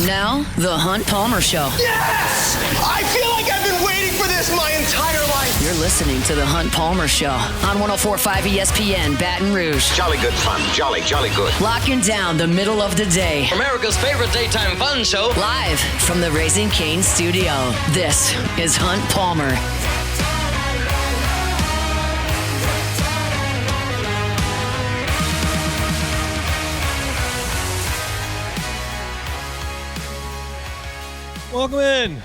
Now, The Hunt Palmer Show. Yes! I feel like I've been waiting for this my entire life. You're listening to The Hunt Palmer Show on 104.5 ESPN, Baton Rouge. Jolly good fun. Jolly good. Locking down the middle of the day. America's favorite daytime fun show. Live from the Raising Cane's studio. This is Hunt Palmer. Welcome in.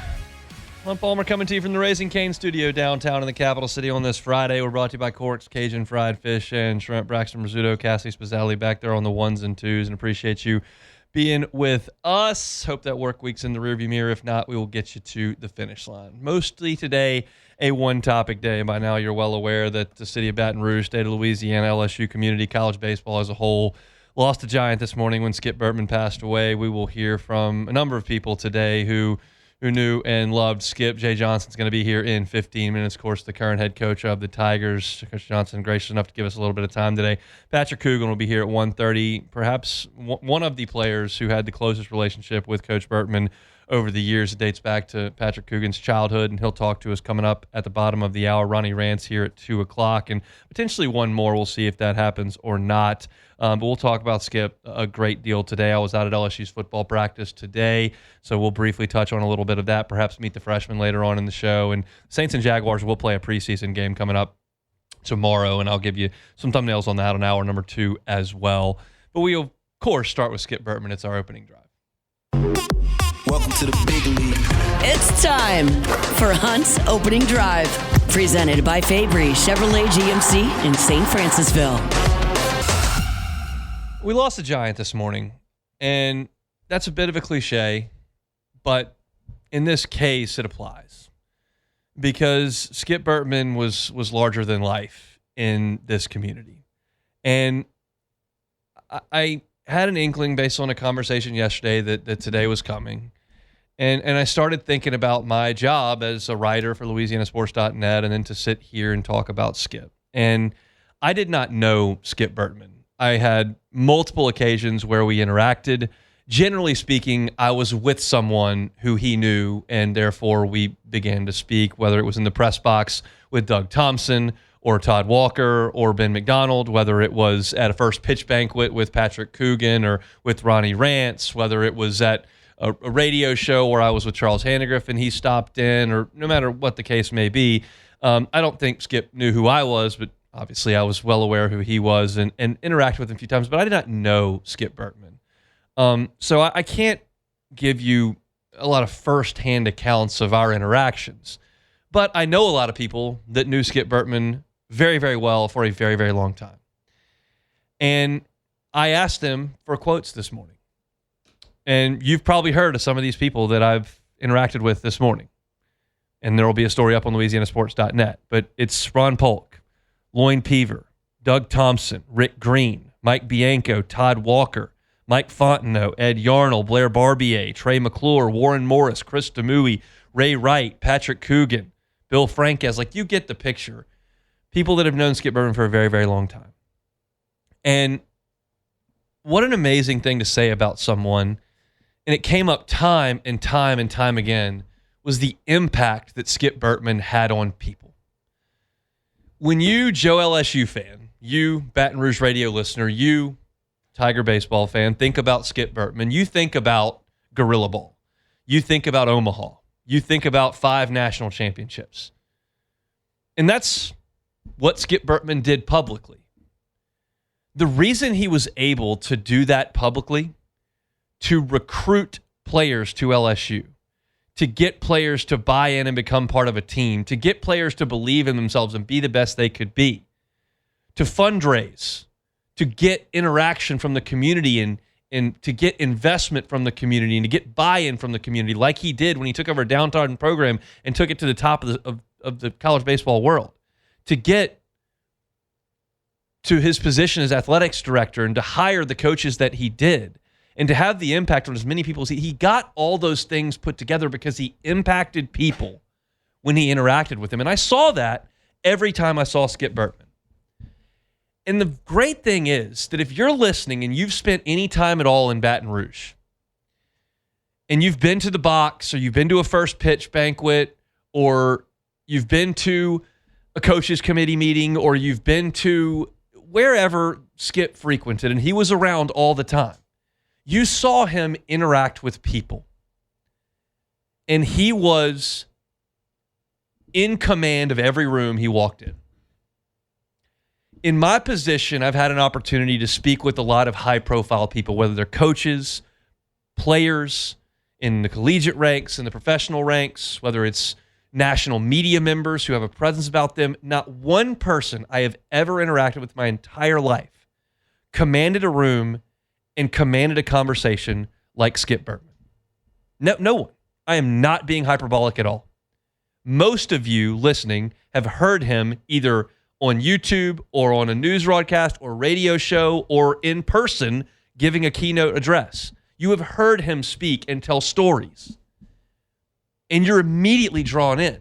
Hunt Palmer coming to you from the Raising Cane studio downtown in the capital city on this Friday. We're brought to you by Cork's Cajun Fried Fish and Shrimp. Braxton Rizzuto, Cassie Spazzali back there on the ones and twos, and appreciate you being with us. Hope that work week's in the rearview mirror. If not, we will get you to the finish line. Mostly today, a one-topic day. By now, you're well aware that the city of Baton Rouge, state of Louisiana, LSU community, college baseball as a whole, lost a giant this morning when Skip Bertman passed away. We will hear from a number of people today who knew and loved Skip. Jay Johnson's going to be here in 15 minutes. Of course, the current head coach of the Tigers. Coach Johnson, gracious enough to give us a little bit of time today. Patrick Coogan will be here at 1:30. Perhaps one of the players who had the closest relationship with Coach Bertman over the years. It dates back to Patrick Coogan's childhood, and he'll talk to us coming up at the bottom of the hour. Ronnie Rance here at 2 o'clock, and potentially one more. We'll see if that happens or not. But we'll talk about Skip a great deal today. I was out at LSU's football practice today, so we'll briefly touch on a little bit of that, perhaps meet the freshmen later on in the show. And Saints and Jaguars will play a preseason game coming up tomorrow, and I'll give you some thumbnails on that on hour number 2 as well. But we'll, of course, start with Skip Bertman. It's our opening drive. Welcome to the big league. It's time for Hunt's Opening Drive. Presented by Fabry Chevrolet GMC in St. Francisville. We lost a giant this morning, and that's a bit of a cliche, but in this case, it applies. Because Skip Bertman was larger than life in this community. And I had an inkling based on a conversation yesterday that today was coming. And I started thinking about my job as a writer for LouisianaSports.net and then to sit here and talk about Skip. And I did not know Skip Bertman. I had multiple occasions where we interacted. Generally speaking, I was with someone who he knew, and therefore we began to speak, whether it was in the press box with Doug Thompson or Todd Walker or Ben McDonald, whether it was at a first pitch banquet with Patrick Coogan or with Ronnie Rance, whether it was at a radio show where I was with Charles Hannegriff and he stopped in, or no matter what the case may be. I don't think Skip knew who I was, but obviously I was well aware who he was and interacted with him a few times, but I did not know Skip Bertman. So I can't give you a lot of firsthand accounts of our interactions, but I know a lot of people that knew Skip Bertman very, very well for a very, very long time. And I asked them for quotes this morning. And you've probably heard of some of these people that I've interacted with this morning. And there will be a story up on LouisianaSports.net. But it's Ron Polk, Loin Peaver, Doug Thompson, Rick Green, Mike Bianco, Todd Walker, Mike Fontenot, Ed Yarnell, Blair Barbier, Trey McClure, Warren Morris, Chris Demouy, Ray Wright, Patrick Coogan, Bill Franquez. Like, you get the picture. People that have known Skip Bertman for a very, very long time. And what an amazing thing to say about someone, and it came up time and time and time again, was the impact that Skip Bertman had on people. When you, Joe LSU fan, you, Baton Rouge radio listener, you, Tiger baseball fan, think about Skip Bertman, you think about Gorilla Ball. You think about Omaha. You think about 5 national championships. And that's what Skip Bertman did publicly. The reason he was able to do that publicly, to recruit players to LSU, to get players to buy in and become part of a team, to get players to believe in themselves and be the best they could be, to fundraise, to get interaction from the community and to get investment from the community and to get buy-in from the community like he did when he took over a downtrodden program and took it to the top of the college baseball world, to get to his position as athletics director and to hire the coaches that he did and to have the impact on as many people as he got all those things put together because he impacted people when he interacted with them. And I saw that every time I saw Skip Bertman. And the great thing is that if you're listening and you've spent any time at all in Baton Rouge, and you've been to the box, or you've been to a first pitch banquet, or you've been to a coaches committee meeting, or you've been to wherever Skip frequented, and he was around all the time, you saw him interact with people. And he was in command of every room he walked in. In my position, I've had an opportunity to speak with a lot of high-profile people, whether they're coaches, players in the collegiate ranks, in the professional ranks, whether it's national media members who have a presence about them. Not one person I have ever interacted with my entire life commanded a room and commanded a conversation like Skip Bertman. No one. I am not being hyperbolic at all. Most of you listening have heard him either on YouTube or on a news broadcast or radio show or in person giving a keynote address. You have heard him speak and tell stories. And you're immediately drawn in.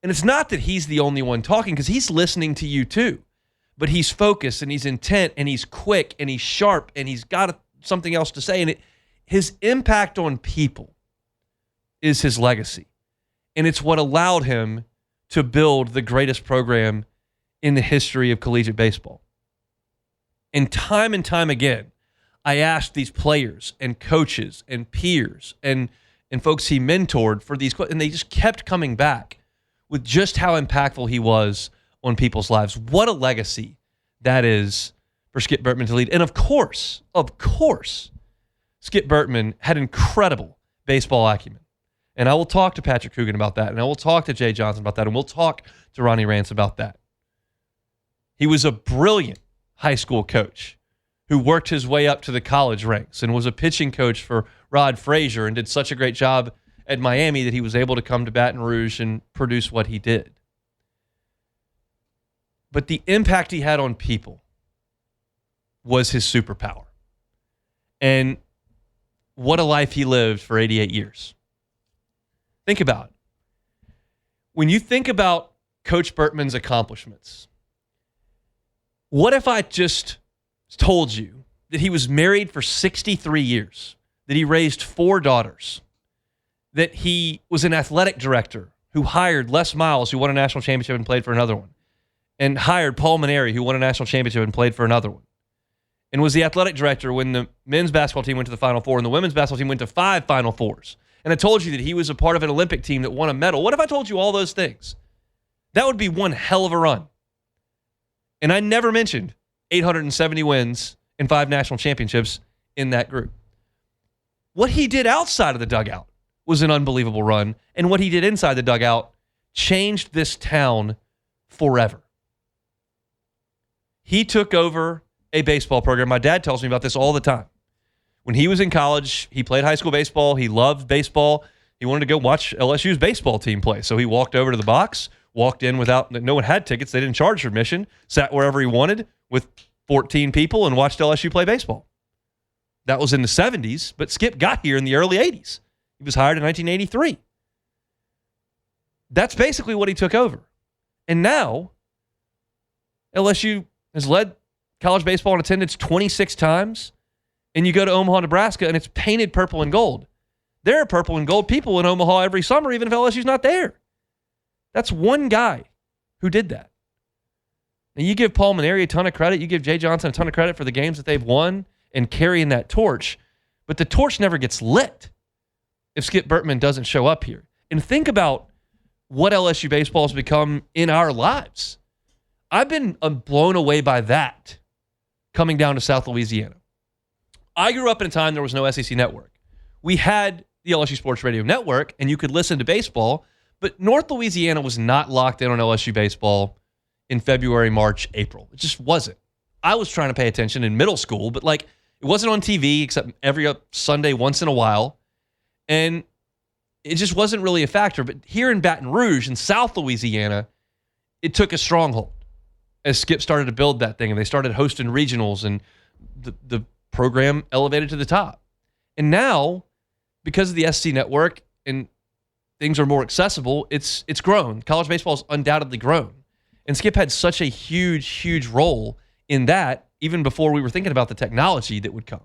And it's not that he's the only one talking, because he's listening to you too. But he's focused and he's intent and he's quick and he's sharp and he's got something else to say. And his impact on people is his legacy. And it's what allowed him to build the greatest program in the history of collegiate baseball. And time again, I asked these players and coaches and peers and folks he mentored for these, and they just kept coming back with just how impactful he was on people's lives. What a legacy that is for Skip Bertman to lead. And of course, Skip Bertman had incredible baseball acumen. And I will talk to Patrick Coogan about that, and I will talk to Jay Johnson about that, and we'll talk to Ronnie Rance about that. He was a brilliant high school coach who worked his way up to the college ranks and was a pitching coach for Rod Frazier and did such a great job at Miami that he was able to come to Baton Rouge and produce what he did. But the impact he had on people was his superpower. And what a life he lived for 88 years. Think about it. When you think about Coach Bertman's accomplishments, what if I just told you that he was married for 63 years, that he raised 4 daughters, that he was an athletic director who hired Les Miles, who won a national championship and played for another one, and hired Paul Maneri, who won a national championship and played for another one, and was the athletic director when the men's basketball team went to the Final Four and the women's basketball team went to 5 Final Fours. And I told you that he was a part of an Olympic team that won a medal. What if I told you all those things? That would be one hell of a run. And I never mentioned 870 wins and 5 national championships in that group. What he did outside of the dugout was an unbelievable run. And what he did inside the dugout changed this town forever. He took over a baseball program. My dad tells me about this all the time. When he was in college, he played high school baseball. He loved baseball. He wanted to go watch LSU's baseball team play. So he walked over to the box, walked in without, no one had tickets. They didn't charge for admission, sat wherever he wanted with 14 people and watched LSU play baseball. That was in the 70s, but Skip got here in the early 80s. He was hired in 1983. That's basically what he took over. And now, LSU has led college baseball in attendance 26 times. And you go to Omaha, Nebraska, and it's painted purple and gold. There are purple and gold people in Omaha every summer, even if LSU's not there. That's one guy who did that. And you give Paul Maneri a ton of credit. You give Jay Johnson a ton of credit for the games that they've won and carrying that torch. But the torch never gets lit if Skip Bertman doesn't show up here. And think about what LSU baseball has become in our lives. I've been blown away by that coming down to South Louisiana. I grew up in a time there was no SEC network. We had the LSU Sports Radio Network, and you could listen to baseball, but North Louisiana was not locked in on LSU baseball in February, March, April. It just wasn't. I was trying to pay attention in middle school, but it wasn't on TV except every Sunday once in a while, and it just wasn't really a factor. But here in Baton Rouge in South Louisiana, it took a stronghold as Skip started to build that thing, and they started hosting regionals, and the program elevated to the top. And now, because of the SC network and things are more accessible, it's grown. College baseball has undoubtedly grown. And Skip had such a huge role in that, even before we were thinking about the technology that would come.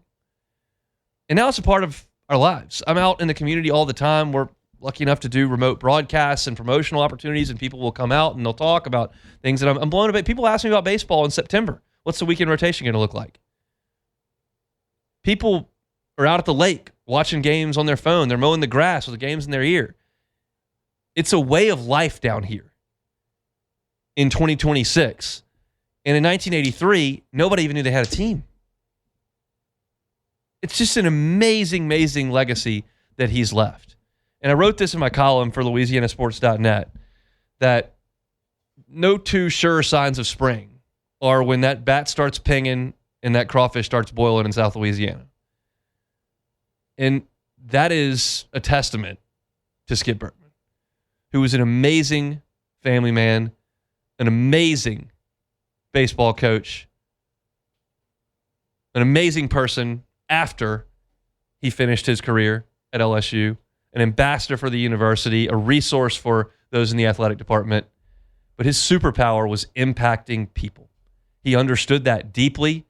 And now it's a part of our lives. I'm out in the community all the time. We're lucky enough to do remote broadcasts and promotional opportunities, and people will come out and they'll talk about things that I'm blown away. People ask me about baseball in September. What's the weekend rotation going to look like? People are out at the lake watching games on their phone. They're mowing the grass with the games in their ear. It's a way of life down here in 2026. And in 1983, nobody even knew they had a team. It's just an amazing, amazing legacy that he's left. And I wrote this in my column for LouisianaSports.net that no two sure signs of spring are when that bat starts pinging and that crawfish starts boiling in South Louisiana. And that is a testament to Skip Bertman, who was an amazing family man, an amazing baseball coach, an amazing person after he finished his career at LSU, an ambassador for the university, a resource for those in the athletic department. But his superpower was impacting people. He understood that deeply,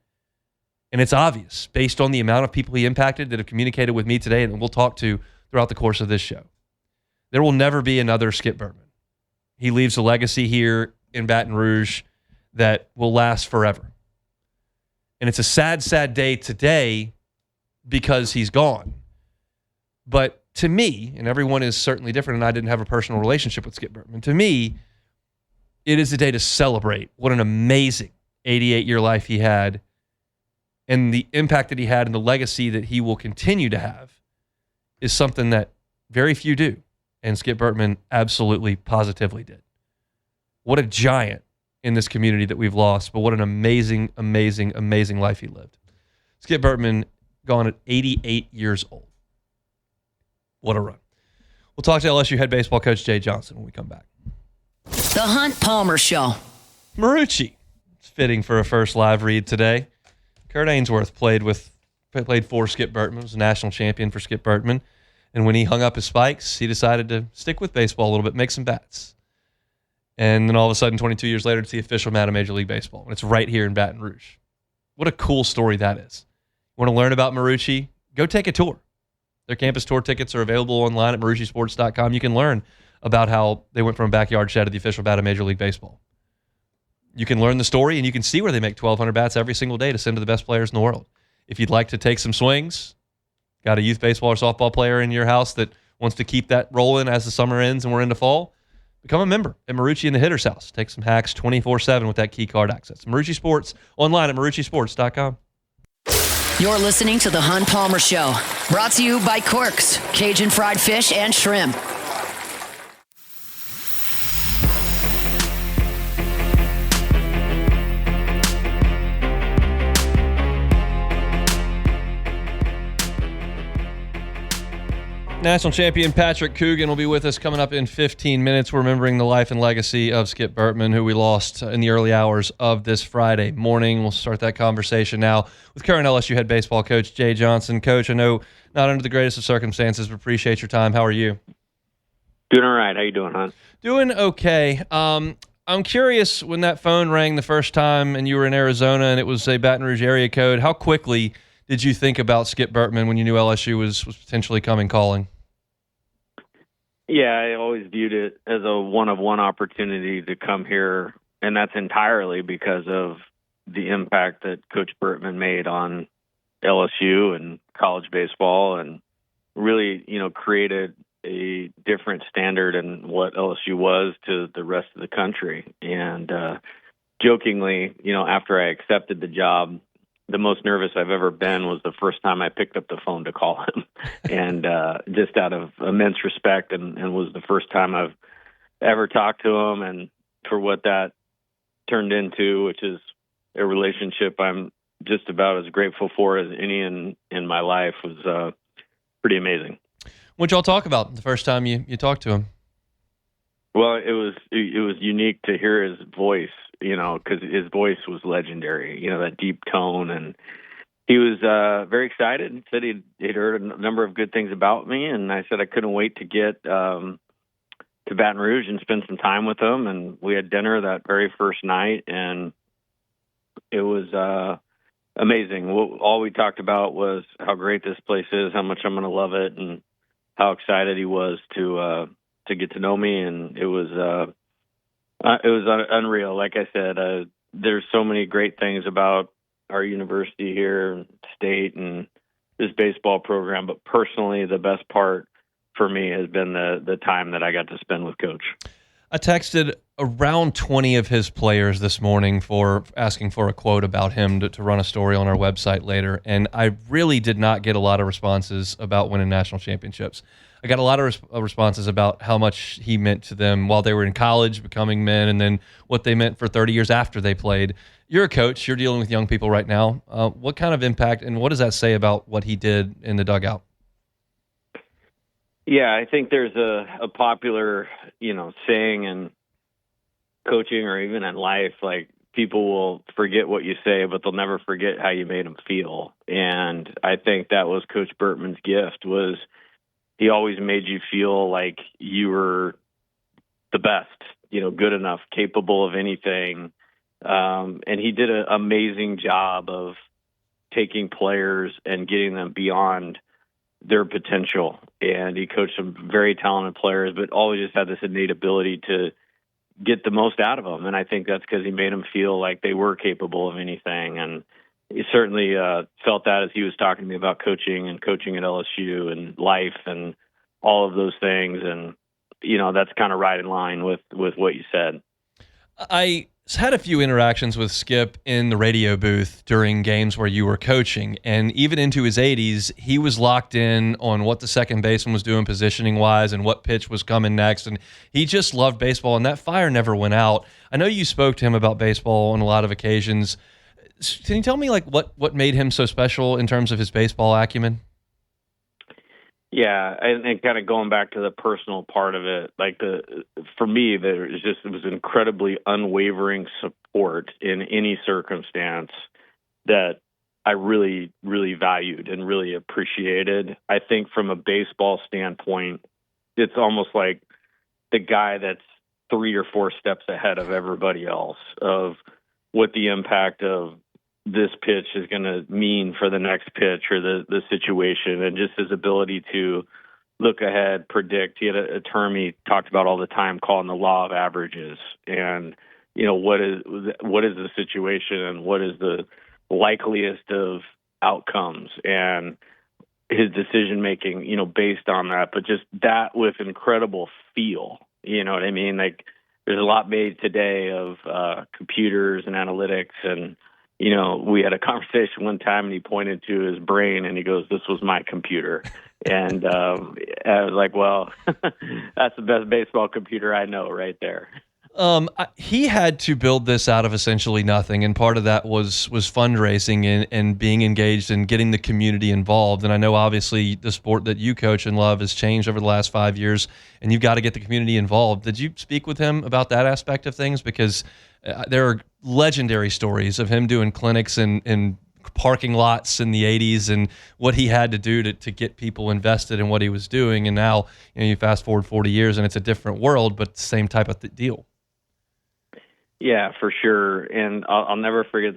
and it's obvious based on the amount of people he impacted that have communicated with me today and we'll talk to throughout the course of this show. There will never be another Skip Bertman. He leaves a legacy here in Baton Rouge that will last forever. And it's a sad, sad day today because he's gone. But to me, and everyone is certainly different, and I didn't have a personal relationship with Skip Bertman, to me, it is a day to celebrate what an amazing 88-year life he had and the impact that he had and the legacy that he will continue to have is something that very few do. And Skip Bertman absolutely, positively did. What a giant in this community that we've lost, but what an amazing, amazing, amazing life he lived. Skip Bertman gone at 88 years old. What a run. We'll talk to LSU head baseball coach Jay Johnson when we come back. The Hunt Palmer Show. Marucci. It's fitting for a first live read today. Kurt Ainsworth played for Skip Bertman, was a national champion for Skip Bertman. And when he hung up his spikes, he decided to stick with baseball a little bit, make some bats. And then all of a sudden, 22 years later, it's the official mat of Major League Baseball. And it's right here in Baton Rouge. What a cool story that is. Want to learn about Marucci? Go take a tour. Their campus tour tickets are available online at MarucciSports.com. You can learn about how they went from a backyard shed to the official bat of Major League Baseball. You can learn the story, and you can see where they make 1,200 bats every single day to send to the best players in the world. If you'd like to take some swings, got a youth baseball or softball player in your house that wants to keep that rolling as the summer ends and we're into fall, become a member at Marucci in the Hitter's House. Take some hacks 24/7 with that key card access. Marucci Sports, online at MarucciSports.com. You're listening to The Hunt Palmer Show, brought to you by Quirks, Cajun fried fish and shrimp. National champion Patrick Coogan will be with us coming up in 15 minutes. We're remembering the life and legacy of Skip Bertman, who we lost in the early hours of this Friday morning. We'll start that conversation now with current LSU head baseball coach Jay Johnson. Coach, I know not under the greatest of circumstances, but appreciate your time. How are you? Doing all right. How you doing, hon? Doing okay. I'm curious, when that phone rang the first time and you were in Arizona and it was a Baton Rouge area code, how quickly did you think about Skip Bertman when you knew LSU was potentially coming calling? Yeah, I always viewed it as a one-of-one opportunity to come here, and that's entirely because of the impact that Coach Bertman made on LSU and college baseball, and really, created a different standard in what LSU was to the rest of the country. And jokingly, after I accepted the job, the most nervous I've ever been was the first time I picked up the phone to call him, and just out of immense respect, and was the first time I've ever talked to him, and for what that turned into, which is a relationship I'm just about as grateful for as any in my life, was pretty amazing. What'd y'all talk about the first time you talked to him? Well, it was unique to hear his voice, because his voice was legendary, that deep tone. And he was very excited and said he'd heard a number of good things about me. And I said I couldn't wait to get to Baton Rouge and spend some time with him. And we had dinner that very first night. And it was amazing. All we talked about was how great this place is, how much I'm going to love it, and how excited he was to get to know me. And it was unreal. Like I said, there's so many great things about our university here, state, and this baseball program. But personally, the best part for me has been the time that I got to spend with Coach. I texted around 20 of his players this morning for asking for a quote about him to run a story on our website later, and I really did not get a lot of responses about winning national championships. I got a lot of responses about how much he meant to them while they were in college, becoming men, and then what they meant for 30 years after they played. You're a coach. You're dealing with young people right now. What kind of impact, and what does that say about what he did in the dugout? Yeah, I think there's a popular, saying in coaching or even in life, like people will forget what you say, but they'll never forget how you made them feel. And I think that was Coach Bertman's gift, was he always made you feel like you were the best, good enough, capable of anything. And he did an amazing job of taking players and getting them beyond their potential. And he coached some very talented players, but always just had this innate ability to get the most out of them. And I think that's because he made them feel like they were capable of anything. And he certainly felt that as he was talking to me about coaching and coaching at LSU and life and all of those things. And, that's kind of right in line with what you said. I had a few interactions with Skip in the radio booth during games where you were coaching, and even into his 80s, he was locked in on what the second baseman was doing positioning-wise and what pitch was coming next, and he just loved baseball, and that fire never went out. I know you spoke to him about baseball on a lot of occasions. Can you tell me what made him so special in terms of his baseball acumen? Yeah, and kind of going back to the personal part of it, for me, it was incredibly unwavering support in any circumstance that I really, really valued and really appreciated. I think from a baseball standpoint, it's almost like the guy that's 3 or 4 steps ahead of everybody else of what the impact of this pitch is going to mean for the next pitch or the situation, and just his ability to look ahead, predict. He had a term he talked about all the time calling the law of averages. And, what is the situation and what is the likeliest of outcomes, and his decision-making, based on that, but just that with incredible feel, you know what I mean? Like there's a lot made today of computers and analytics, and we had a conversation one time and he pointed to his brain and he goes, "This was my computer." And I was like, well, that's the best baseball computer I know right there. He had to build this out of essentially nothing, and part of that was fundraising and being engaged and getting the community involved. And I know obviously the sport that you coach and love has changed over the last 5 years, and you've got to get the community involved. Did you speak with him about that aspect of things? Because there are legendary stories of him doing clinics in parking lots in the 80s and what he had to do to get people invested in what he was doing. And now you fast forward 40 years and it's a different world, but same type of deal. Yeah, for sure. And I'll never forget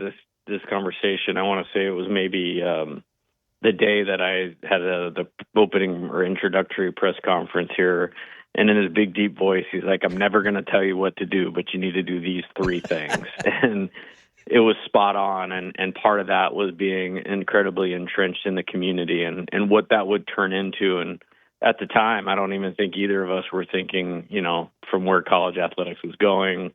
this conversation. I want to say it was maybe the day that I had the opening or introductory press conference here. And in his big, deep voice, he's like, "I'm never going to tell you what to do, but you need to do these 3 things." And it was spot on. And part of that was being incredibly entrenched in the community and what that would turn into. And at the time, I don't even think either of us were thinking, from where college athletics was going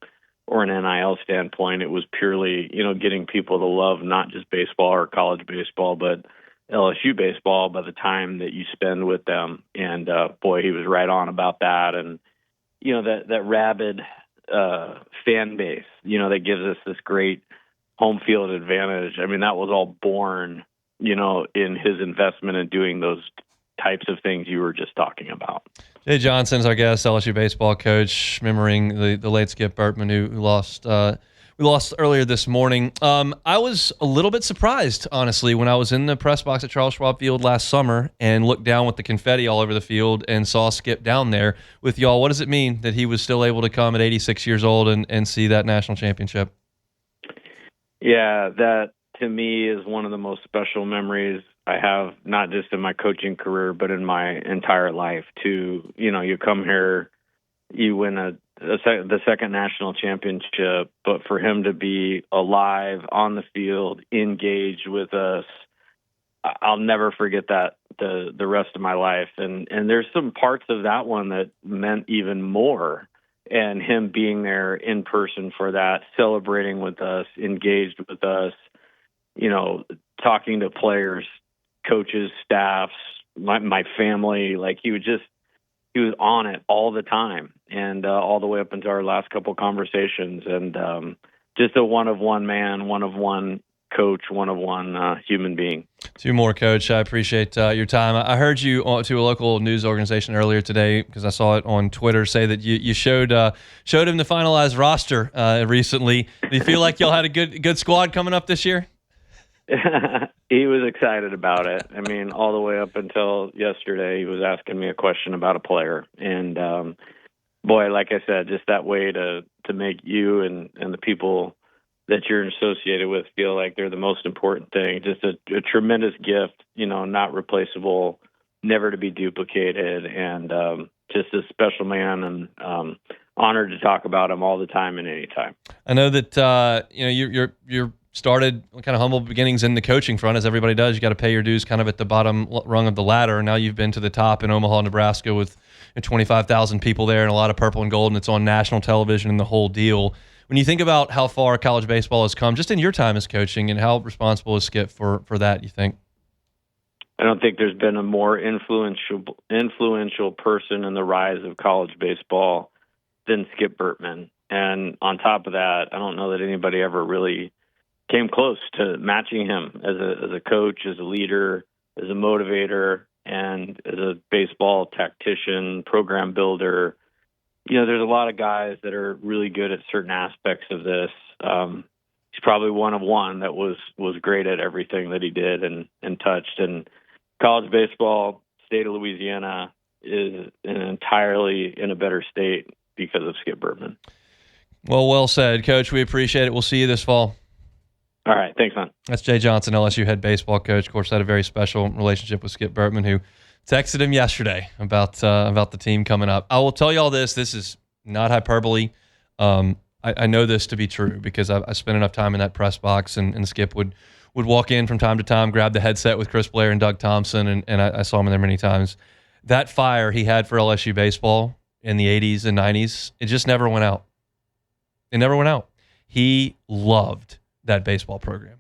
or an NIL standpoint. It was purely, getting people to love not just baseball or college baseball, but LSU baseball by the time that you spend with them. And boy, he was right on about that. And, that rabid fan base, that gives us this great home field advantage. I mean, that was all born, in his investment in doing those types of things you were just talking about. Jay Johnson's our guest, LSU baseball coach, remembering the late Skip Bertman, who lost. We lost earlier this morning. I was a little bit surprised, honestly, when I was in the press box at Charles Schwab Field last summer and looked down with the confetti all over the field and saw Skip down there with y'all. What does it mean that he was still able to come at 86 years old and see that national championship? Yeah, that to me is one of the most special memories I have, not just in my coaching career, but in my entire life. You come here, you win the second national championship, but for him to be alive on the field, engaged with us, I'll never forget that the rest of my life. And there's some parts of that one that meant even more. And him being there in person for that, celebrating with us, engaged with us, talking to players, coaches, staffs, my family, like he was on it all the time, and all the way up into our last couple conversations, and just a one-of-one man, one-of-one coach, one-of-one human being. Two more, Coach. I appreciate your time. I heard you to a local news organization earlier today, because I saw it on Twitter, say that you showed him the finalized roster recently. Do you feel like y'all had a good squad coming up this year? He was excited about it. I mean, all the way up until yesterday, he was asking me a question about a player. And, boy, like I said, just that way to make you and the people that you're associated with feel like they're the most important thing. Just a tremendous gift, not replaceable, never to be duplicated, and just a special man, and honored to talk about him all the time and anytime. I know that you're started kind of humble beginnings in the coaching front, as everybody does. You got to pay your dues kind of at the bottom rung of the ladder. Now you've been to the top in Omaha, Nebraska, with 25,000 people there and a lot of purple and gold, and it's on national television and the whole deal. When you think about how far college baseball has come, just in your time as coaching, and how responsible is Skip for that, you think? I don't think there's been a more influential person in the rise of college baseball than Skip Bertman. And on top of that, I don't know that anybody ever really came close to matching him as a coach, as a leader, as a motivator, and as a baseball tactician, program builder. There's a lot of guys that are really good at certain aspects of this. He's probably one of one that was great at everything that he did and touched. And college baseball, state of Louisiana, is entirely in a better state because of Skip Bertman. Well said, Coach. We appreciate it. We'll see you this fall. All right. Thanks, man. That's Jay Johnson, LSU head baseball coach. Of course, had a very special relationship with Skip Bertman, who texted him yesterday about the team coming up. I will tell you all this. This is not hyperbole. I know this to be true because I spent enough time in that press box, and Skip would walk in from time to time, grab the headset with Chris Blair and Doug Thompson, and I saw him in there many times. That fire he had for LSU baseball in the 80s and 90s, it just never went out. It never went out. He loved that baseball program.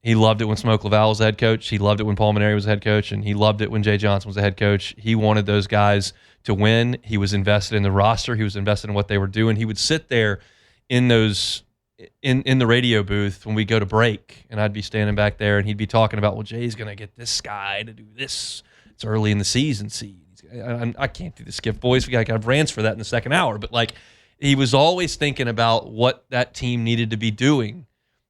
He loved it when Smoke Laval was the head coach. He loved it when Paul Maneri was the head coach, and he loved it when Jay Johnson was the head coach. He wanted those guys to win. He was invested in the roster. He was invested in what they were doing. He would sit there in the radio booth when we go to break, and I'd be standing back there, and he'd be talking about, well, Jay's going to get this guy to do this. It's early in the season. See, I can't do the Skip voice. We got to have rants for that in the second hour. But he was always thinking about what that team needed to be doing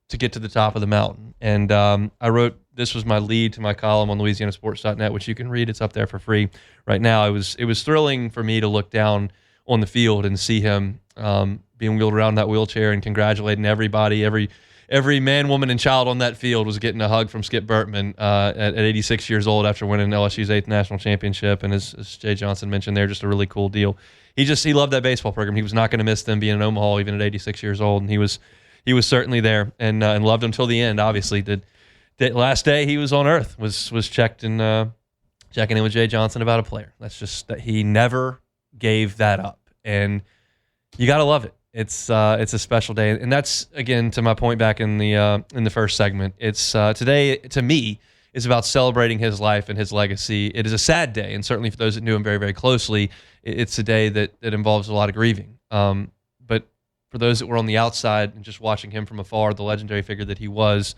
to get to the top of the mountain. And I wrote, this was my lead to my column on LouisianaSports.net, which you can read. It's up there for free right now. It was thrilling for me to look down on the field and see him being wheeled around that wheelchair and congratulating everybody. Every man, woman, and child on that field was getting a hug from Skip Bertman at 86 years old after winning LSU's 8th national championship. And as Jay Johnson mentioned there, just a really cool deal. He loved that baseball program. He was not going to miss them being in Omaha even at 86 years old. And he was certainly there and loved them till the end. Obviously, the last day he was on Earth was checking in with Jay Johnson about a player. That's just that he never gave that up, and you got to love it. It's a special day, and that's again to my point back in the first segment. It's today to me is about celebrating his life and his legacy. It is a sad day, and certainly for those that knew him very, very closely, it's a day that involves a lot of grieving. But for those that were on the outside and just watching him from afar, the legendary figure that he was,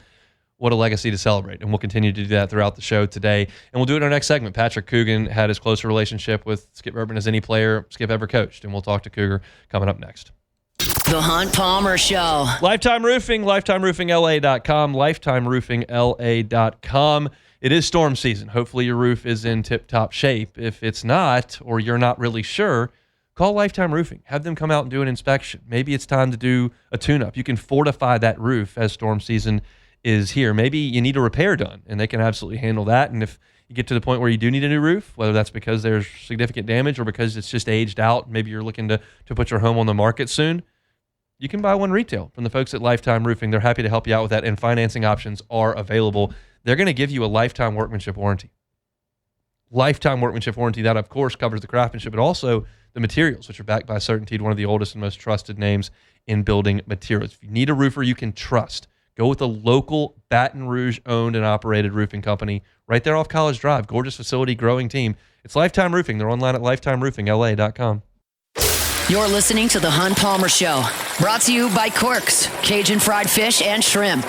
what a legacy to celebrate. And we'll continue to do that throughout the show today. And we'll do it in our next segment. Patrick Coogan had as close a relationship with Skip Bertman as any player Skip ever coached. And we'll talk to Cougar coming up next. The Hunt Palmer Show. Lifetime Roofing, lifetimeroofingla.com, lifetimeroofingla.com. It is storm season. Hopefully your roof is in tip-top shape. If it's not, or you're not really sure, call Lifetime Roofing. Have them come out and do an inspection. Maybe it's time to do a tune-up. You can fortify that roof as storm season is here. Maybe you need a repair done, and they can absolutely handle that. And if you get to the point where you do need a new roof, whether that's because there's significant damage or because it's just aged out, maybe you're looking to put your home on the market soon, you can buy one retail from the folks at Lifetime Roofing. They're happy to help you out with that, and financing options are available. They're going to give you a lifetime workmanship warranty. Lifetime workmanship warranty, that of course covers the craftsmanship, but also the materials, which are backed by CertainTeed, one of the oldest and most trusted names in building materials. If you need a roofer you can trust, go with a local Baton Rouge owned and operated roofing company right there off College Drive. Gorgeous facility, growing team. It's Lifetime Roofing. They're online at lifetimeroofingla.com. You're listening to The Hunt Palmer Show, brought to you by Corks, Cajun fried fish and shrimp.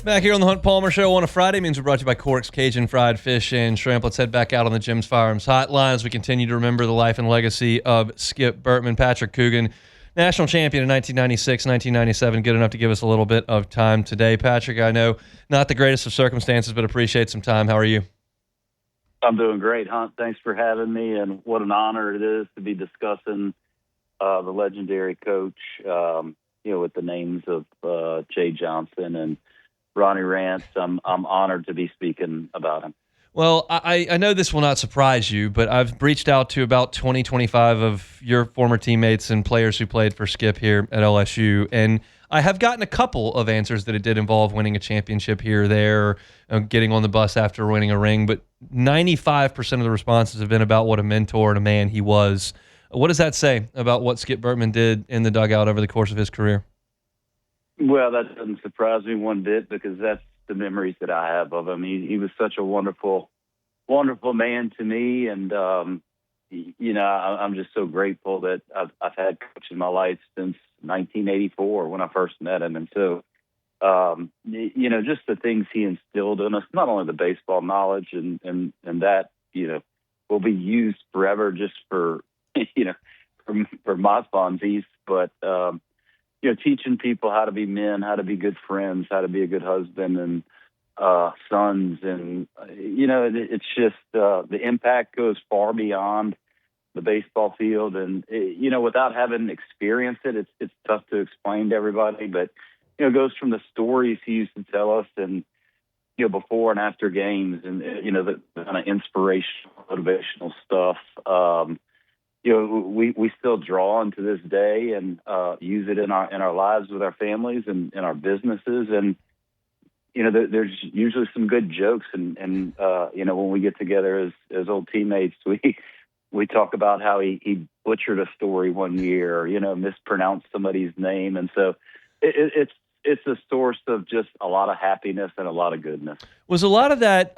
Back here on the Hunt Palmer Show on a Friday means we're brought to you by Corks, Cajun fried fish and shrimp. Let's head back out on the Jim's Firearms Hotline as we continue to remember the life and legacy of Skip Bertman. Patrick Coogan, national champion in 1996, 1997, good enough to give us a little bit of time today. Patrick, I know not the greatest of circumstances, but appreciate some time. How are you? I'm doing great, Hunt. Thanks for having me, and what an honor it is to be discussing the legendary coach, with the names of Jay Johnson and Ronnie Rance. I'm honored to be speaking about him. Well, I know this will not surprise you, but I've reached out to about 25 of your former teammates and players who played for Skip here at LSU, and I have gotten a couple of answers that it did involve winning a championship here or there, or getting on the bus after winning a ring, but 95% of the responses have been about what a mentor and a man he was. What does that say about what Skip Bertman did in the dugout over the course of his career? Well, that doesn't surprise me one bit, because that's the memories that I have of him. He was such a wonderful, wonderful man to me, and I'm just so grateful that I've had coach in my life since 1984 when I first met him. And so, just the things he instilled in us, not only the baseball knowledge and that will be used forever just for for my funsies, but teaching people how to be men, how to be good friends, how to be a good husband and sons. And, it's just the impact goes far beyond the baseball field. And, without having experienced it, it's tough to explain to everybody. But, it goes from the stories he used to tell us and, before and after games and, the kind of inspirational, motivational stuff. We still draw on to this day and use it in our lives with our families and in our businesses. And, there's usually some good jokes. And when we get together as old teammates, we talk about how he butchered a story one year or, mispronounced somebody's name. And so it's a source of just a lot of happiness and a lot of goodness. Was a lot of that,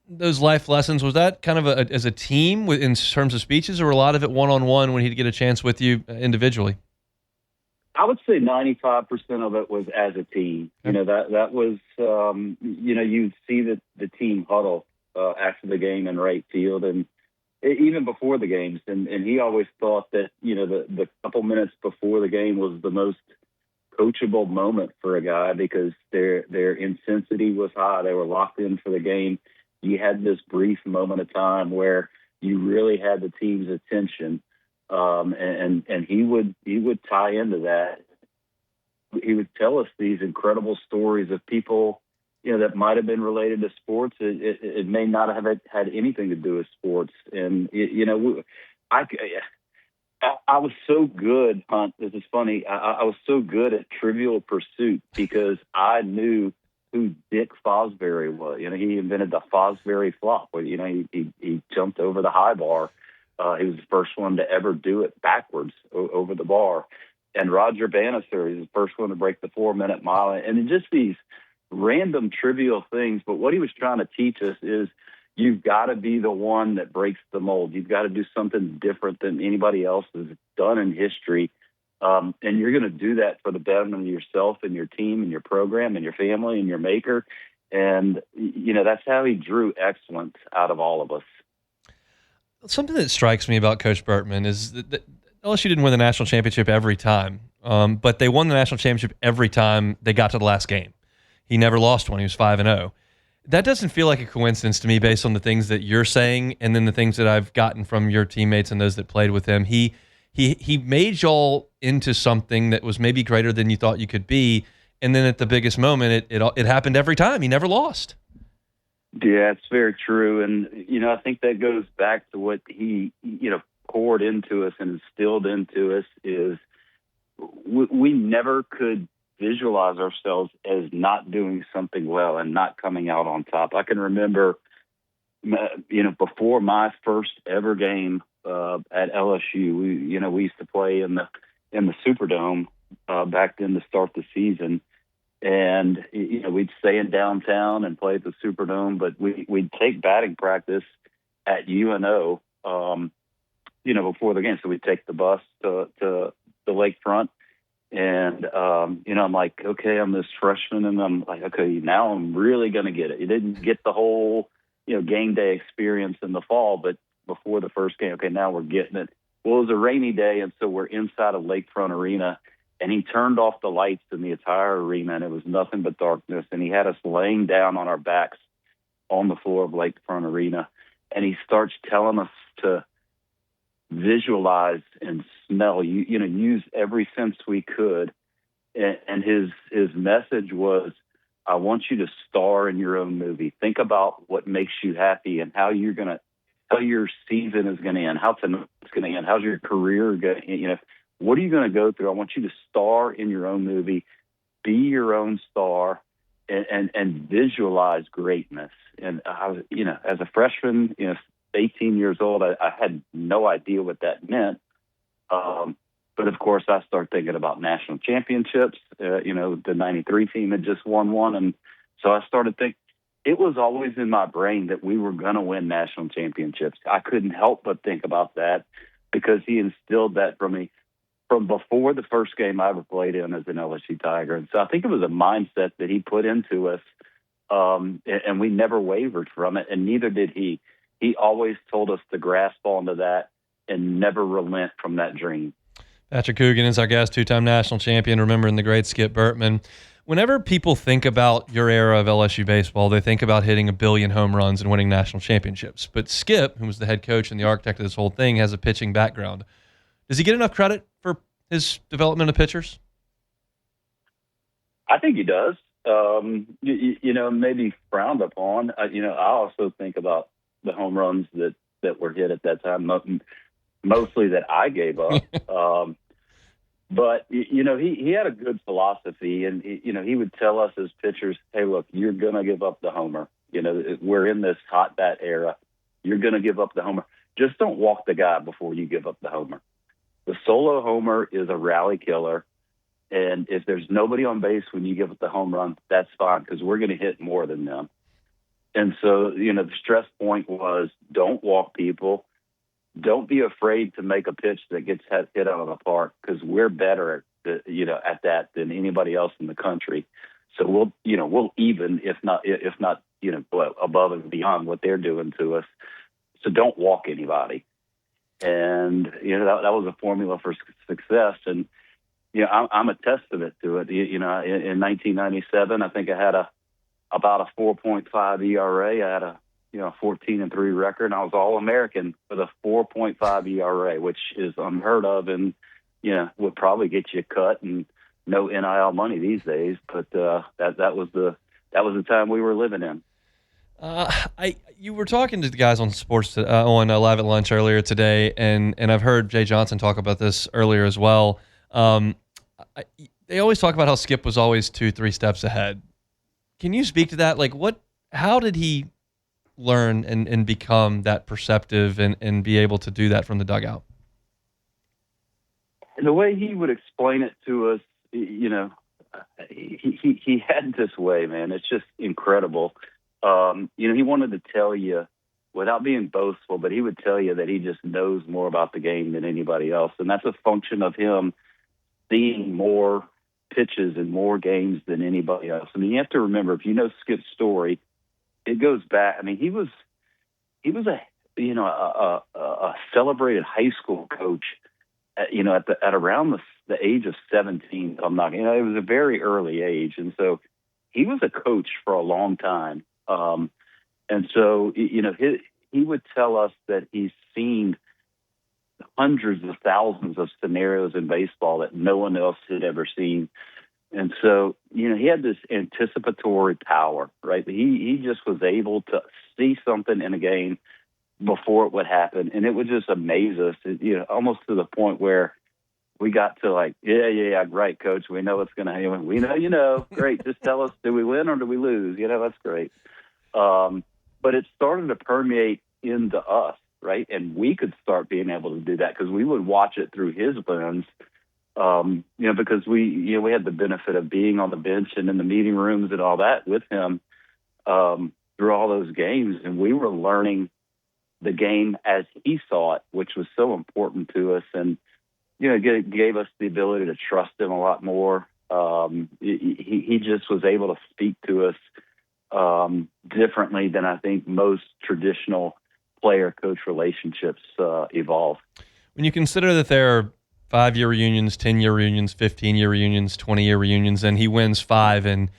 those life lessons, was that kind of as a team in terms of speeches, or a lot of it one-on-one when he'd get a chance with you individually? I would say 95% of it was as a team. That was, you'd see the team huddle after the game in right field and even before the games. And he always thought that, the couple minutes before the game was the most coachable moment for a guy, because their intensity was high. They were locked in for the game. You had this brief moment of time where you really had the team's attention. And he would tie into that. He would tell us these incredible stories of people, that might have been related to sports. It may not have had anything to do with sports. And, I was so good, Hunt. This is funny. I was so good at Trivial Pursuit because I knew who Dick Fosbury was. He invented the Fosbury flop, where he jumped over the high bar. He was the first one to ever do it backwards over the bar. And Roger Bannister is the first one to break the 4-minute mile. And just these random trivial things. But what he was trying to teach us is you've got to be the one that breaks the mold. You've got to do something different than anybody else has done in history. And you're going to do that for the betterment of yourself and your team and your program and your family and your maker. And, that's how he drew excellence out of all of us. Something that strikes me about Coach Bertman is that LSU didn't win the national championship every time, but they won the national championship every time they got to the last game. He never lost one. He was 5-0. That doesn't feel like a coincidence to me based on the things that you're saying and then the things that I've gotten from your teammates and those that played with him. He made y'all into something that was maybe greater than you thought you could be, and then at the biggest moment, it happened every time. He never lost. Yeah, it's very true. And, I think that goes back to what he, poured into us and instilled into us is we never could visualize ourselves as not doing something well and not coming out on top. I can remember, before my first ever game at LSU, we used to play in the Superdome back then to start the season. And, we'd stay in downtown and play at the Superdome, but we'd take batting practice at UNO, before the game. So we'd take the bus to the lakefront. And, I'm like, okay, I'm this freshman. And I'm like, okay, now I'm really going to get it. You didn't get the whole, game day experience in the fall, but before the first game, okay, now we're getting it. Well, it was a rainy day, and so we're inside a lakefront arena. And he turned off the lights in the entire arena, and it was nothing but darkness. And he had us laying down on our backs on the floor of Lakefront Arena. And he starts telling us to visualize and smell, use every sense we could. And his message was, I want you to star in your own movie. Think about what makes you happy and how your season is going to end, how tonight's going to end, how's your career going to, what are you going to go through? I want you to star in your own movie, be your own star, and visualize greatness. And I was, as a freshman, 18 years old, I had no idea what that meant. But of course, I started thinking about national championships. The '93 team had just won one, and so I started thinking. It was always in my brain that we were going to win national championships. I couldn't help but think about that because he instilled that from me from before the first game I ever played in as an LSU Tiger. And so I think it was a mindset that he put into us, and we never wavered from it, and neither did he. He always told us to grasp onto that and never relent from that dream. Patrick Coogan is our guest, two-time national champion, remembering the great Skip Bertman. Whenever people think about your era of LSU baseball, they think about hitting 1 billion home runs and winning national championships. But Skip, who was the head coach and the architect of this whole thing, has a pitching background. Does he get enough credit for his development of pitchers? I think he does. Maybe frowned upon. I also think about the home runs that were hit at that time, mostly that I gave up. But, he had a good philosophy, and, he would tell us as pitchers, hey, look, you're going to give up the homer. We're in this hot bat era. You're going to give up the homer. Just don't walk the guy before you give up the homer. The solo homer is a rally killer, and if there's nobody on base when you give up the home run, that's fine because we're going to hit more than them. And so, the stress point was don't walk people. Don't be afraid to make a pitch that gets hit out of the park because we're better at that than anybody else in the country. So we'll even, if not, above and beyond what they're doing to us. So don't walk anybody. And, that was a formula for success. And, I'm a testament to it. In 1997, I think I had about a 4.5 ERA. I had a 14-3 record, and I was All-American with a 4.5 ERA, which is unheard of, and would probably get you cut and no NIL money these days. But that was the time we were living in. You were talking to the guys on sports on Live at Lunch earlier today, and I've heard Jay Johnson talk about this earlier as well. They always talk about how Skip was always 2-3 steps ahead. Can you speak to that? Like, how did he learn and become that perceptive and be able to do that from the dugout? The way he would explain it to us, he had this way, man. It's just incredible. He wanted to tell you without being boastful, but he would tell you that he just knows more about the game than anybody else. And that's a function of him seeing more pitches and more games than anybody else. I mean, you have to remember, if you know Skip's story, it goes back. I mean, he was a celebrated high school coach, at around the age of 17. It was a very early age, and so he was a coach for a long time. And so, he would tell us that he's seen hundreds of thousands of scenarios in baseball that no one else had ever seen. And so, he had this anticipatory power, right? He just was able to see something in a game before it would happen. And it would just amaze us, almost to the point where we got to like, yeah, right, coach. We know what's going to happen. We know, great. Just tell us, do we win or do we lose? That's great. But it started to permeate into us, right? And we could start being able to do that because we would watch it through his lens, because we had the benefit of being on the bench and in the meeting rooms and all that with him through all those games. And we were learning the game as he saw it, which was so important to us. And, it gave us the ability to trust him a lot more. He just was able to speak to us differently than I think most traditional player-coach relationships evolve. When you consider that there are 5-year reunions, 10-year reunions, 15-year reunions, 20-year reunions, and he wins 5 in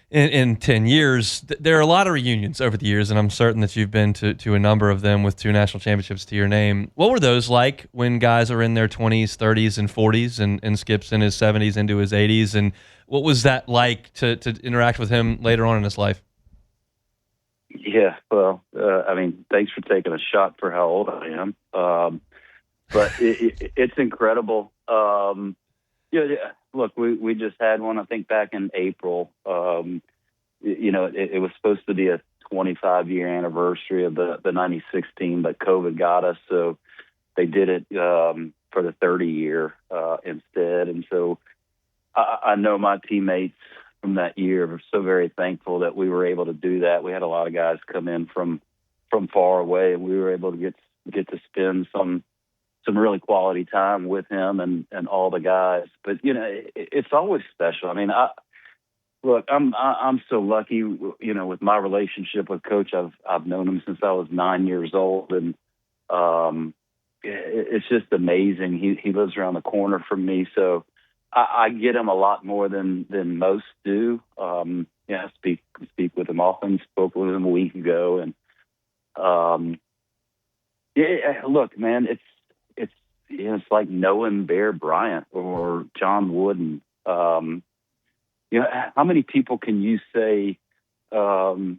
10 years, there are a lot of reunions over the years, and I'm certain that you've been to a number of them with 2 national championships to your name. What were those like when guys are in their 20s, 30s, and 40s, and Skip's in his 70s into his 80s, and what was that like to interact with him later on in his life? Yeah, well, thanks for taking a shot for how old I am. But it's incredible. Look, we just had one, I think, back in April. It was supposed to be a 25-year anniversary of the 96 team, but COVID got us, so they did it for the 30-year instead. And so I know my teammates from that year were so very thankful that we were able to do that. We had a lot of guys come in from far away, and we were able to get to spend some really quality time with him and all the guys. But it's always special. I'm so lucky, with my relationship with Coach. I've known him since I was 9 years old, and it's just amazing. He lives around the corner from me, so I get him a lot more than most do. I speak with him often. Spoke with him a week ago, and look, man, it's like knowing Bear Bryant or John Wooden. How many people can you say, that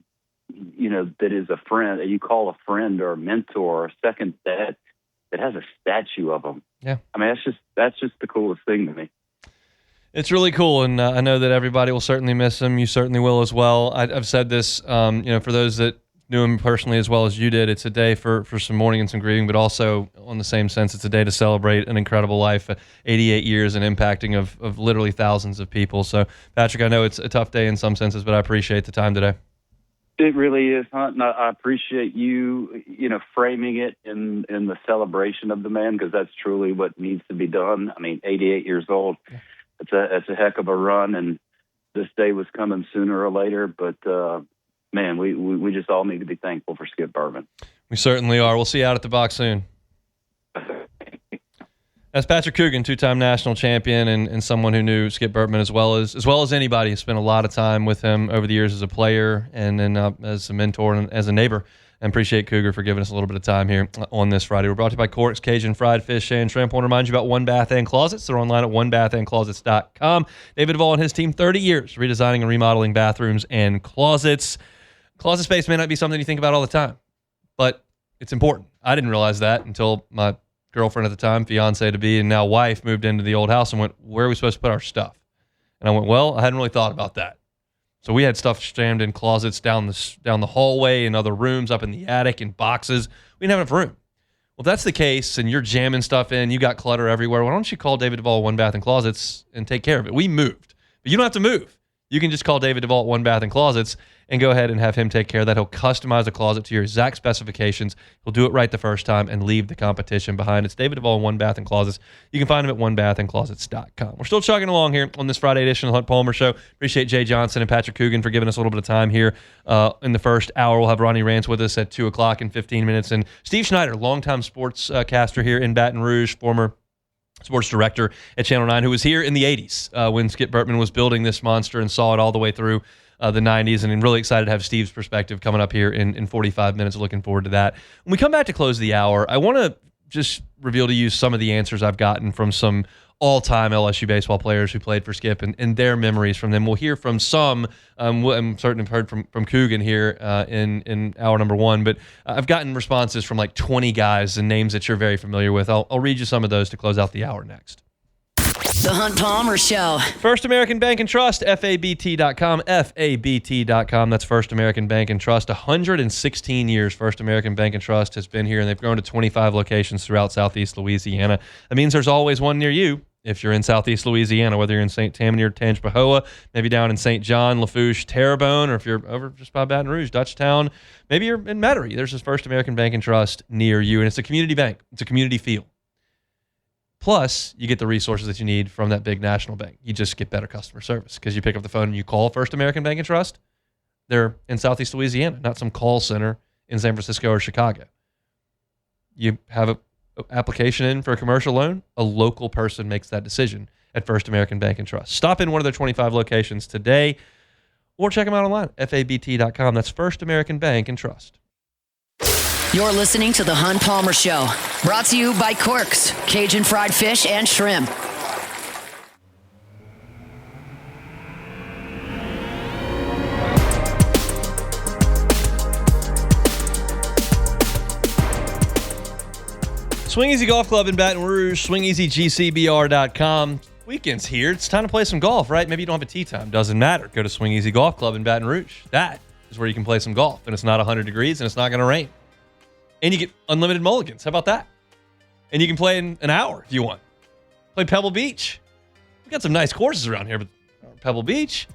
is a friend, that you call a friend or a mentor or a second dad that has a statue of them? Yeah. That's just the coolest thing to me. It's really cool, and I know that everybody will certainly miss him. You certainly will as well. I've said this, for those that knew him personally as well as you did, it's a day for some mourning and some grieving, but also on the same sense, it's a day to celebrate an incredible life, 88 years and impacting of literally thousands of people. So, Patrick, I know it's a tough day in some senses, but I appreciate the time today. It really is, Hunt, and I appreciate you, framing it in the celebration of the man, because that's truly what needs to be done. 88 years old, it's a heck of a run, and this day was coming sooner or later, but man, we just all need to be thankful for Skip Bertman. We certainly are. We'll see you out at the box soon. That's Patrick Coogan, 2-time national champion and someone who knew Skip Bertman as well as anybody. Spent a lot of time with him over the years as a player and then as a mentor and as a neighbor. And appreciate Cougar for giving us a little bit of time here on this Friday. We're brought to you by Cork's Cajun Fried Fish and Shrimp. I want to remind you about One Bath and Closets. They're online at onebathandclosets.com. David Duvall and his team, 30 years redesigning and remodeling bathrooms and closets. Closet space may not be something you think about all the time, but it's important. I didn't realize that until my girlfriend at the time, fiance to be, and now wife, moved into the old house and went, where are we supposed to put our stuff? And I went, well, I hadn't really thought about that. So we had stuff jammed in closets down the hallway and other rooms, up in the attic, in boxes. We didn't have enough room. Well, if that's the case and you're jamming stuff in, you got clutter everywhere, why don't you call David Duvall One Bath and Closets and take care of it? We moved, but you don't have to move. You can just call David Duvall One Bath and Closets and go ahead and have him take care of that. He'll customize a closet to your exact specifications. He'll do it right the first time and leave the competition behind. It's David Duvall One Bath and Closets. You can find him at onebathandclosets.com. We're still chugging along here on this Friday edition of the Hunt Palmer Show. Appreciate Jay Johnson and Patrick Coogan for giving us a little bit of time here in the first hour. We'll have Ronnie Rance with us at 2 o'clock in 15 minutes. And Steve Schneider, longtime sportscaster here in Baton Rouge, former sports director at Channel 9, who was here in the 80s when Skip Bertman was building this monster and saw it all the way through the 90s, and I'm really excited to have Steve's perspective coming up here in 45 minutes. Looking forward to that. When we come back to close the hour, I want to just reveal to you some of the answers I've gotten from some all-time LSU baseball players who played for Skip and their memories from them. We'll hear from some. I'm certain I've heard from Coogan here in hour number 1, but I've gotten responses from like 20 guys and names that you're very familiar with. I'll read you some of those to close out the hour next. The Hunt Palmer Show. First American Bank and Trust, FABT.com, FABT.com. That's First American Bank and Trust. 116 years First American Bank and Trust has been here, and they've grown to 25 locations throughout Southeast Louisiana. That means there's always one near you if you're in Southeast Louisiana, whether you're in St. Tammany or Tangipahoa, maybe down in St. John, Lafourche, Terrebonne, or if you're over just by Baton Rouge, Dutchtown, maybe you're in Metairie. There's this First American Bank and Trust near you, and it's a community bank. It's a community feel. Plus, you get the resources that you need from that big national bank. You just get better customer service because you pick up the phone and you call First American Bank and Trust. They're in Southeast Louisiana, not some call center in San Francisco or Chicago. You have an application in for a commercial loan, a local person makes that decision at First American Bank and Trust. Stop in one of their 25 locations today or check them out online, FABT.com. That's First American Bank and Trust. You're listening to The Hunt Palmer Show, brought to you by Quirks, Cajun fried fish and shrimp. Swing Easy Golf Club in Baton Rouge, swingeasygcbr.com. Weekend's here. It's time to play some golf, right? Maybe you don't have a tee time. Doesn't matter. Go to Swing Easy Golf Club in Baton Rouge. That is where you can play some golf, and it's not 100 degrees, and it's not going to rain. And you get unlimited mulligans. How about that? And you can play in an hour if you want. Play Pebble Beach. We got some nice courses around here, but Pebble Beach,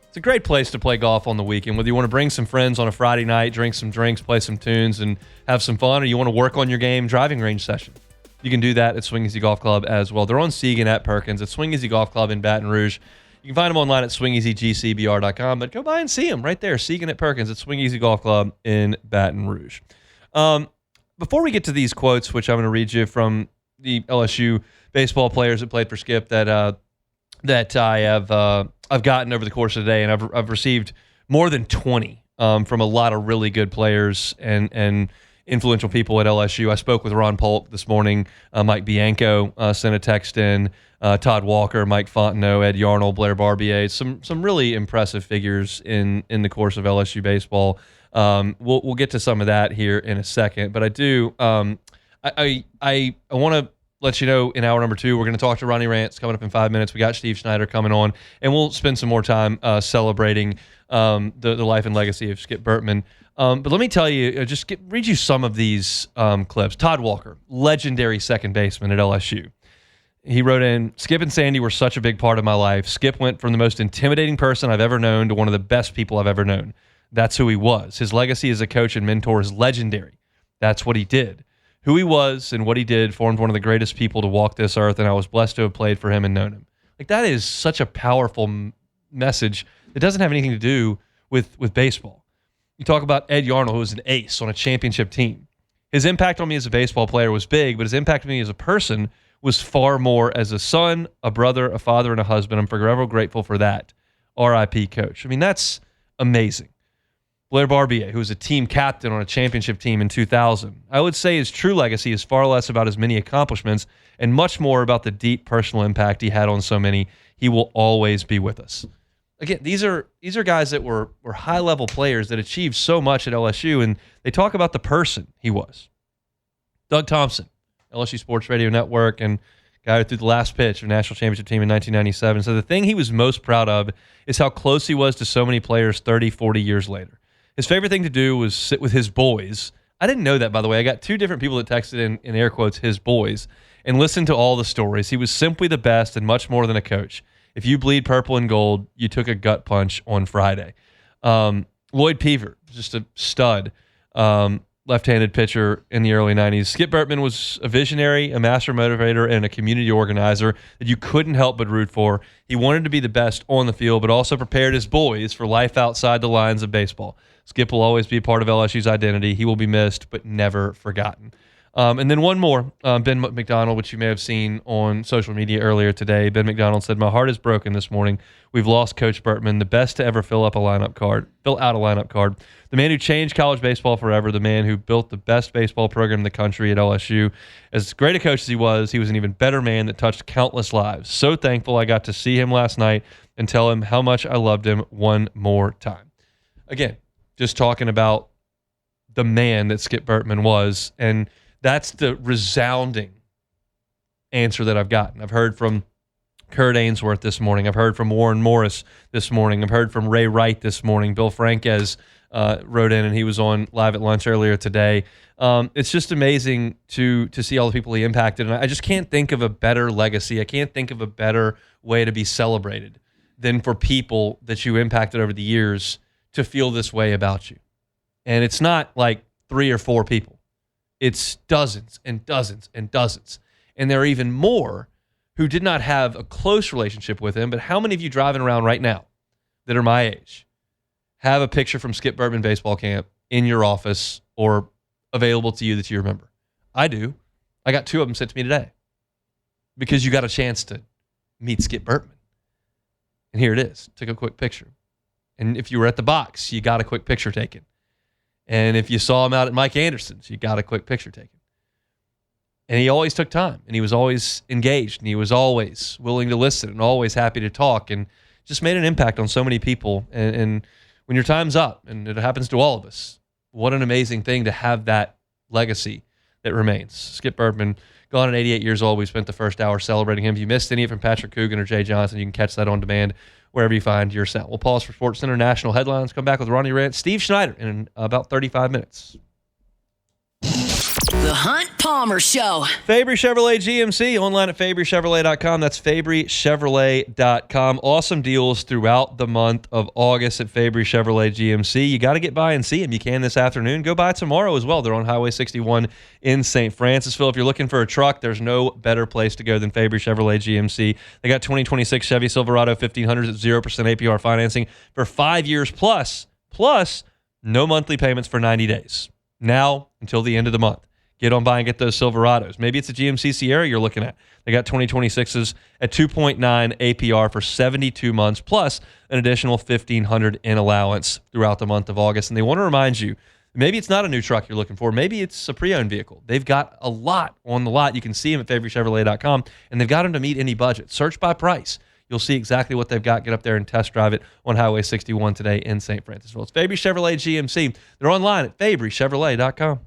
it's a great place to play golf on the weekend. Whether you want to bring some friends on a Friday night, drink some drinks, play some tunes, and have some fun, or you want to work on your game driving range session, you can do that at Swing Easy Golf Club as well. They're on Coogan at Perkins. It's Swing Easy Golf Club in Baton Rouge. You can find them online at swingeasygcbr.com, but go by and see them right there, Coogan at Perkins at Swing Easy Golf Club in Baton Rouge. Before we get to these quotes, which I'm going to read you from the LSU baseball players that played for Skip that I've gotten over the course of the day, and I've received more than 20 from a lot of really good players and influential people at LSU. I spoke with Ron Polk this morning. Mike Bianco sent a text in. Todd Walker, Mike Fontenot, Ed Yarnell, Blair Barbier. Some really impressive figures in the course of LSU baseball. We'll get to some of that here in a second, but I do I want to let you know in hour number 2 we're going to talk to Ronnie Rance coming up in 5 minutes. We got Steve Schneider coming on, and we'll spend some more time celebrating the life and legacy of Skip Bertman. But let me tell you, read you some of these clips. Todd Walker, legendary second baseman at LSU. He wrote in, Skip and Sandy were such a big part of my life. Skip went from the most intimidating person I've ever known to one of the best people I've ever known. That's who he was. His legacy as a coach and mentor is legendary. That's what he did. Who he was and what he did formed one of the greatest people to walk this earth, and I was blessed to have played for him and known him. Like, that is such a powerful message that doesn't have anything to do with baseball. You talk about Ed Yarnell, who was an ace on a championship team. His impact on me as a baseball player was big, but his impact on me as a person was far more as a son, a brother, a father, and a husband. I'm forever grateful for that. R.I.P. Coach. I mean, that's amazing. Blair Barbier, who was a team captain on a championship team in 2000. I would say his true legacy is far less about his many accomplishments and much more about the deep personal impact he had on so many. He will always be with us. Again, these are guys that were high-level players that achieved so much at LSU, and they talk about the person he was. Doug Thompson, LSU Sports Radio Network, and guy who threw the last pitch of national championship team in 1997. So the thing he was most proud of is how close he was to so many players 30, 40 years later. His favorite thing to do was sit with his boys. I didn't know that, by the way. I got 2 different people that texted in air quotes, his boys, and listened to all the stories. He was simply the best and much more than a coach. If you bleed purple and gold, you took a gut punch on Friday. Lloyd Peaver, just a stud left-handed pitcher in the early 90s. Skip Bertman was a visionary, a master motivator, and a community organizer that you couldn't help but root for. He wanted to be the best on the field, but also prepared his boys for life outside the lines of baseball. Skip will always be a part of LSU's identity. He will be missed, but never forgotten. And then one more, Ben McDonald, which you may have seen on social media earlier today. Ben McDonald said, "My heart is broken this morning. We've lost Coach Bertman, the best to ever fill out a lineup card. The man who changed college baseball forever, the man who built the best baseball program in the country at LSU. As great a coach as he was an even better man that touched countless lives. So thankful I got to see him last night and tell him how much I loved him one more time." Again, just talking about the man that Skip Bertman was, and that's the resounding answer that I've gotten. I've heard from Kurt Ainsworth this morning. I've heard from Warren Morris this morning. I've heard from Ray Wright this morning. Bill Franquez wrote in, and he was on Live at Lunch earlier today. It's just amazing to see all the people he impacted, and I just can't think of a better legacy. I can't think of a better way to be celebrated than for people that you impacted over the years to feel this way about you. And it's not like 3 or 4 people. It's dozens and dozens and dozens. And there are even more who did not have a close relationship with him. But how many of you driving around right now that are my age have a picture from Skip Bertman baseball camp in your office or available to you that you remember? I do. I got 2 of them sent to me today because you got a chance to meet Skip Bertman. And here it is. Took a quick picture. And if you were at the box, you got a quick picture taken. And if you saw him out at Mike Anderson's, you got a quick picture taken. And he always took time, and he was always engaged, and he was always willing to listen and always happy to talk, and just made an impact on so many people. And when your time's up, and it happens to all of us, what an amazing thing to have that legacy that remains. Skip Bertman, gone at 88 years old. We spent the first hour celebrating him. If you missed any of it from Patrick Coogan or Jay Johnson, you can catch that on demand wherever you find your sound. We'll pause for Sports Center National Headlines. Come back with Ronnie Rant, Steve Schneider in about 35 minutes. The Hunt Palmer Show. Fabry Chevrolet GMC, online at FabryChevrolet.com. That's FabryChevrolet.com. Awesome deals throughout the month of August at Fabry Chevrolet GMC. You got to get by and see them. You can this afternoon. Go by tomorrow as well. They're on Highway 61 in St. Francisville. If you're looking for a truck, there's no better place to go than Fabry Chevrolet GMC. They got 2026 Chevy Silverado 1500s at 0% APR financing for 5 years plus no monthly payments for 90 days. Now until the end of the month. Get on by and get those Silverados. Maybe it's a GMC Sierra you're looking at. They got 2026s at 2.9 APR for 72 months, plus an additional $1,500 in allowance throughout the month of August. And they want to remind you, maybe it's not a new truck you're looking for. Maybe it's a pre-owned vehicle. They've got a lot on the lot. You can see them at FabryChevrolet.com, and they've got them to meet any budget. Search by price. You'll see exactly what they've got. Get up there and test drive it on Highway 61 today in St. Francisville. It's Fabry Chevrolet GMC. They're online at FabryChevrolet.com.